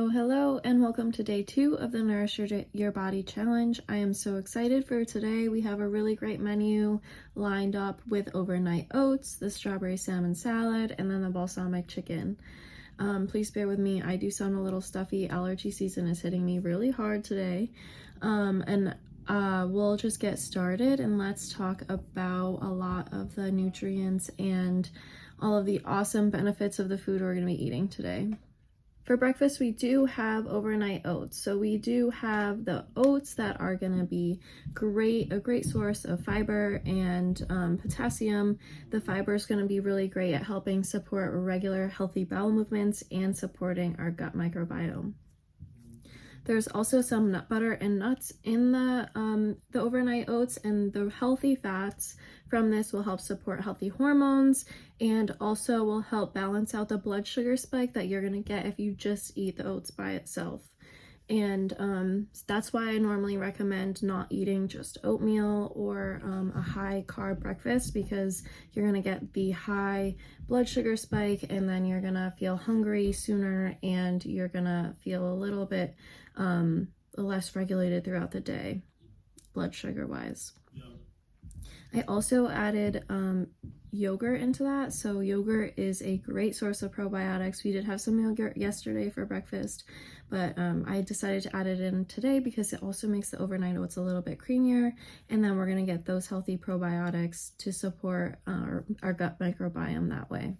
Hello, and welcome to day 2 of the Nourish Your Body Challenge. I am so excited for today. We have a really great menu lined up with overnight oats, the strawberry salmon salad, and then the balsamic chicken. Please bear with me. I do sound a little stuffy. Allergy season is hitting me really hard today. We'll just get started and let's talk about a lot of the nutrients and all of the awesome benefits of the food we're going to be eating today. For breakfast, we do have overnight oats. So we do have the oats that are going to be a great source of fiber and potassium. The fiber is going to be really great at helping support regular healthy bowel movements and supporting our gut microbiome. There's also some nut butter and nuts in the overnight oats, and the healthy fats from this will help support healthy hormones and also will help balance out the blood sugar spike that you're going to get if you just eat the oats by itself. And that's why I normally recommend not eating just oatmeal or a high carb breakfast, because you're going to get the high blood sugar spike and then you're going to feel hungry sooner and you're going to feel a little bit less regulated throughout the day, blood sugar wise. I also added yogurt into that. So yogurt is a great source of probiotics. We did have some yogurt yesterday for breakfast, but I decided to add it in today because it also makes the overnight oats a little bit creamier, and then we're going to get those healthy probiotics to support our gut microbiome that way.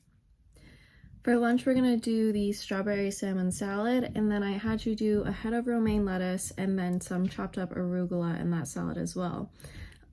For lunch, we're going to do the strawberry salmon salad, and then I had you do a head of romaine lettuce and then some chopped up arugula in that salad as well.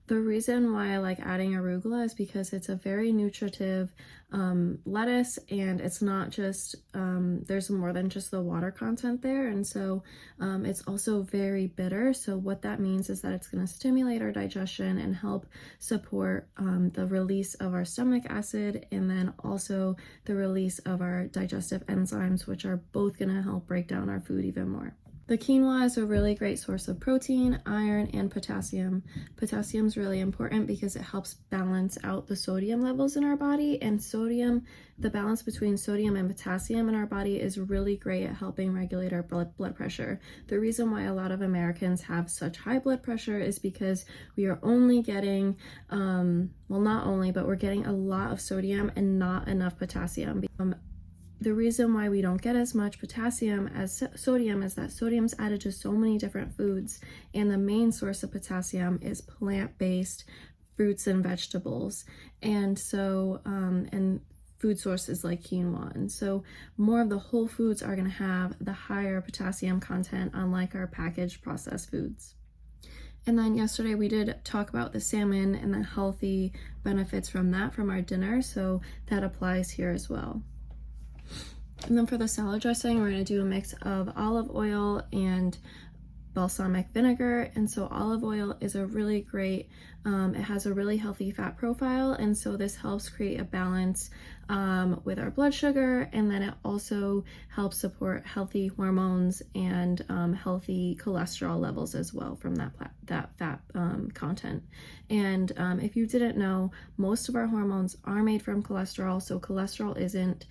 The reason why I like adding arugula is because it's a very nutritive lettuce, and it's not just, there's more than just the water content there, and so it's also very bitter. So what that means is that it's going to stimulate our digestion and help support the release of our stomach acid, and then also the release of our digestive enzymes, which are both going to help break down our food even more. The quinoa is a really great source of protein, iron, and potassium. Potassium is really important because it helps balance out the sodium levels in our body, and the balance between sodium and potassium in our body is really great at helping regulate our blood pressure. The reason why a lot of Americans have such high blood pressure is because we are only getting, not only, but we're getting a lot of sodium and not enough potassium. The reason why we don't get as much potassium as sodium is that sodium's added to so many different foods, and the main source of potassium is plant-based fruits and vegetables, and so and food sources like quinoa. And so more of the whole foods are going to have the higher potassium content, unlike our packaged processed foods. And then yesterday we did talk about the salmon and the healthy benefits from that from our dinner, so that applies here as well. And then for the salad dressing, we're going to do a mix of olive oil and balsamic vinegar. And so olive oil is a really great, it has a really healthy fat profile, and so this helps create a balance with our blood sugar, and then it also helps support healthy hormones and healthy cholesterol levels as well from that fat content. And if you didn't know, most of our hormones are made from cholesterol, so cholesterol isn't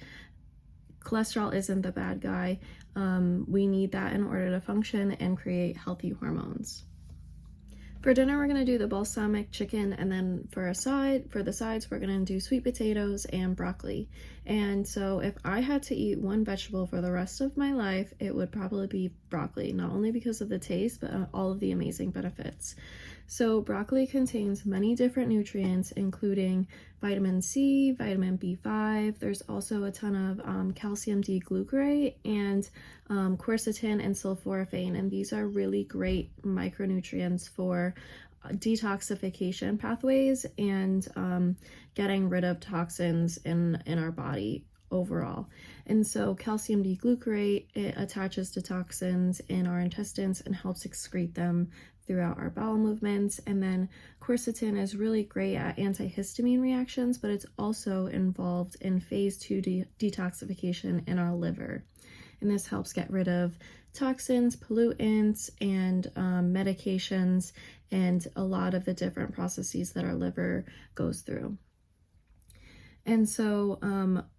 the bad guy. We need that in order to function and create healthy hormones. For dinner, we're going to do the balsamic chicken, and then for the sides, we're going to do sweet potatoes and broccoli. And so if I had to eat one vegetable for the rest of my life, it would probably be broccoli, not only because of the taste, but all of the amazing benefits. So broccoli contains many different nutrients, including vitamin C, vitamin B5. There's also a ton of calcium D-glucarate and quercetin and sulforaphane, and these are really great micronutrients for detoxification pathways and getting rid of toxins in our body overall. And so calcium D-glucarate, it attaches to toxins in our intestines and helps excrete them throughout our bowel movements. And then quercetin is really great at antihistamine reactions, but it's also involved in phase 2 detoxification in our liver. And this helps get rid of toxins, pollutants, and medications, and a lot of the different processes that our liver goes through. And so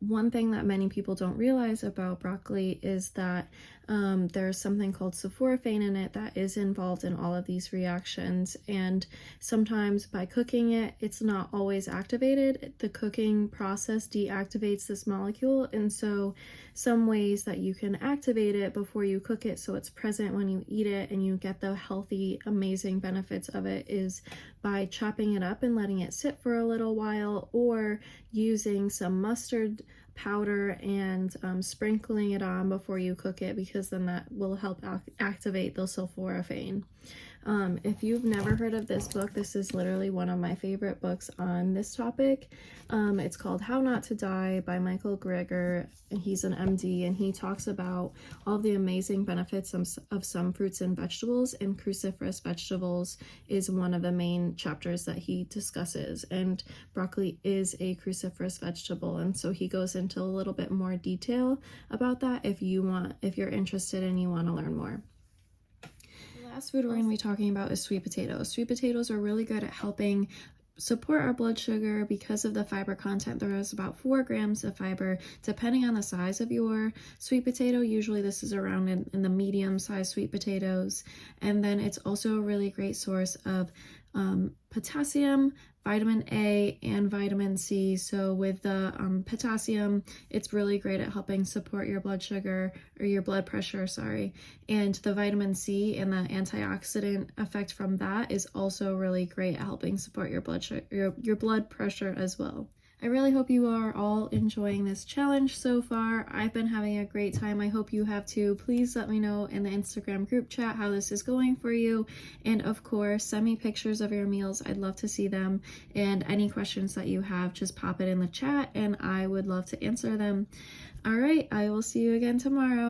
one thing that many people don't realize about broccoli is that There's something called sulforaphane in it that is involved in all of these reactions, and sometimes by cooking it, it's not always activated. The cooking process deactivates this molecule, and so some ways that you can activate it before you cook it so it's present when you eat it and you get the healthy, amazing benefits of it is by chopping it up and letting it sit for a little while, or using some mustard powder and sprinkling it on before you cook it, because then that will help activate the sulforaphane. If you've never heard of this book, this is literally one of my favorite books on this topic. It's called How Not to Die by Michael Greger. He's an MD, and he talks about all the amazing benefits of some fruits and vegetables, and cruciferous vegetables is one of the main chapters that he discusses, and broccoli is a cruciferous vegetable, and so he goes into a little bit more detail about that if you're interested and you want to learn more. Last food we're going to be talking about is sweet potatoes. Sweet potatoes are really good at helping support our blood sugar because of the fiber content. There is about 4 grams of fiber depending on the size of your sweet potato. Usually this is around in the medium sized sweet potatoes. And then it's also a really great source of potassium, vitamin A, and vitamin C. So with the potassium, it's really great at helping support your blood sugar, or your blood pressure, sorry. And the vitamin C and the antioxidant effect from that is also really great at helping support your blood sugar, your blood pressure as well. I really hope you are all enjoying this challenge so far. I've been having a great time. I hope you have too. Please let me know in the Instagram group chat how this is going for you. And of course, send me pictures of your meals. I'd love to see them. And any questions that you have, just pop it in the chat and I would love to answer them. All right, I will see you again tomorrow.